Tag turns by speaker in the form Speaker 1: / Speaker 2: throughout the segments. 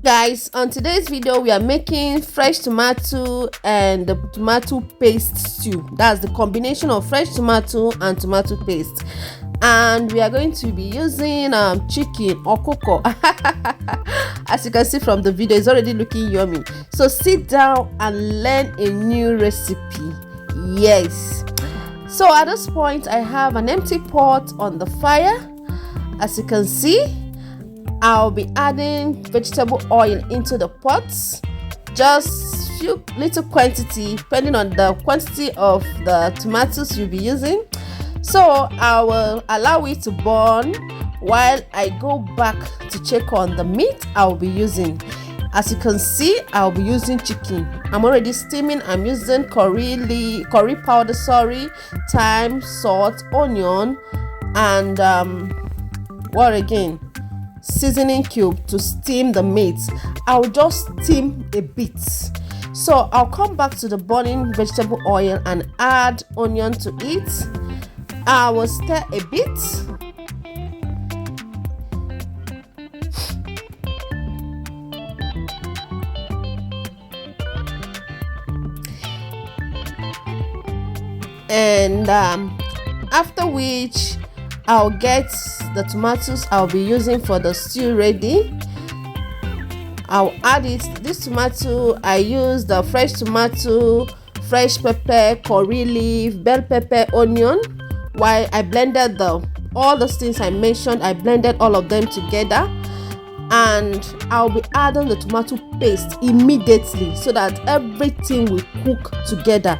Speaker 1: Guys, on today's video we are making fresh tomato and the tomato paste stew. That's the combination of fresh tomato and tomato paste, and we are going to be using chicken or cocoa. As you can see from the video, it's already looking yummy. So sit down and learn a new recipe. Yes, so at this point I have an empty pot on the fire. As you can see, I'll be adding vegetable oil into the pots, just few little quantity depending on the quantity of the tomatoes you'll be using. So I will allow it to burn while I go back to check on the meat I'll be using. As you can see, I'll be using chicken. I'm already steaming. I'm using curry powder, thyme, salt, onion, and what again? Seasoning cube to steam the meat. I'll just steam a bit. So I'll come back to the burning vegetable oil and add onion to it. I will stir a bit. And after which I'll get the tomatoes I'll be using for the stew ready. I'll add it. This tomato, I use the fresh tomato, fresh pepper, curry leaf, bell pepper, onion. While I blended all those things I mentioned, I blended all of them together, and I'll be adding the tomato paste immediately so that everything will cook together.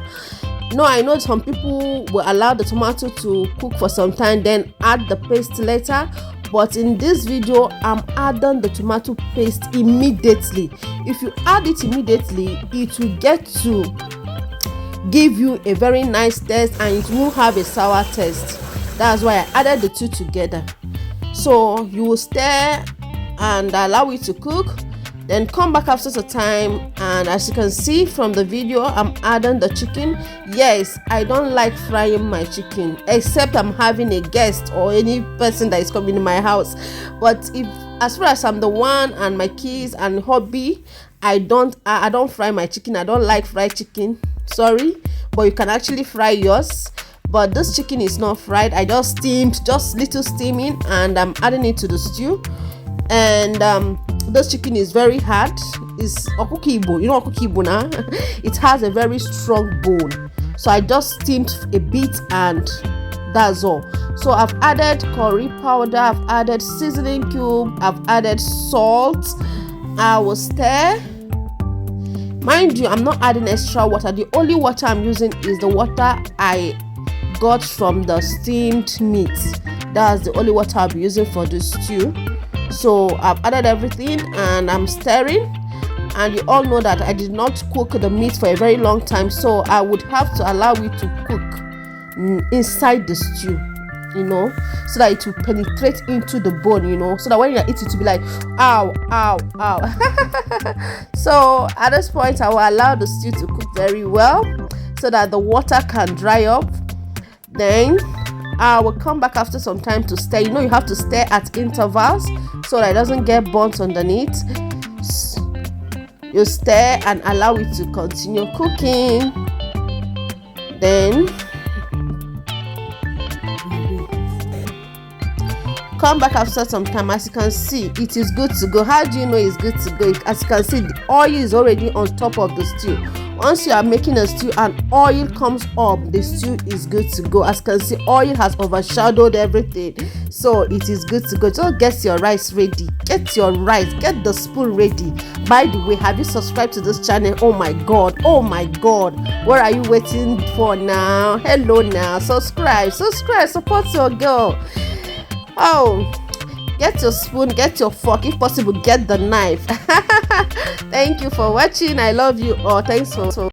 Speaker 1: No, I know some people will allow the tomato to cook for some time, then add the paste later. But in this video, I'm adding the tomato paste immediately. If you add it immediately, it will get to give you a very nice taste and it won't have a sour taste. That's why I added the two together. So you will stir and allow it to cook. Then come back after some time, and as you can see from the video, I'm adding the chicken. Yes, I don't like frying my chicken except I'm having a guest or any person that is coming in my house. But if as far as I'm the one and my kids and hobby, I don't fry my chicken. I don't like fried chicken. Sorry, but you can actually fry yours. But this chicken is not fried. I just steamed, just little steaming, and I'm adding it to the stew. And this chicken is very hard. It's okukibo. You know okukibo now? It has a very strong bone. So I just steamed a bit and that's all. So I've added curry powder, I've added seasoning cube, I've added salt. I will stir. Mind you, I'm not adding extra water. The only water I'm using is the water I got from the steamed meat. That's the only water I'll be using for this stew. So I've added everything and I'm stirring, and you all know that I did not cook the meat for a very long time, so I would have to allow it to cook inside the stew, you know, so that it will penetrate into the bone, you know, so that when you eat it will be like ow, ow, ow. So at this point I will allow the stew to cook very well so that the water can dry up. Then I will come back after some time to stir. You know, you have to stir at intervals so that it doesn't get burnt underneath. You stir and allow it to continue cooking. Then come back after some time. As you can see, it is good to go. How do you know it's good to go? As you can see, the oil is already on top of the stew. Once you are making a stew and oil comes up, the stew is good to go. As you can see, oil has overshadowed everything, so it is good to go. Just get your rice ready. Get your rice. Get the spoon ready. By the way, have you subscribed to this channel? Oh my god, oh my god, what are you waiting for now? Hello now, subscribe, support your girl. Oh, get your spoon, get your fork, if possible get the knife. Thank you for watching. I love you all. Thanks for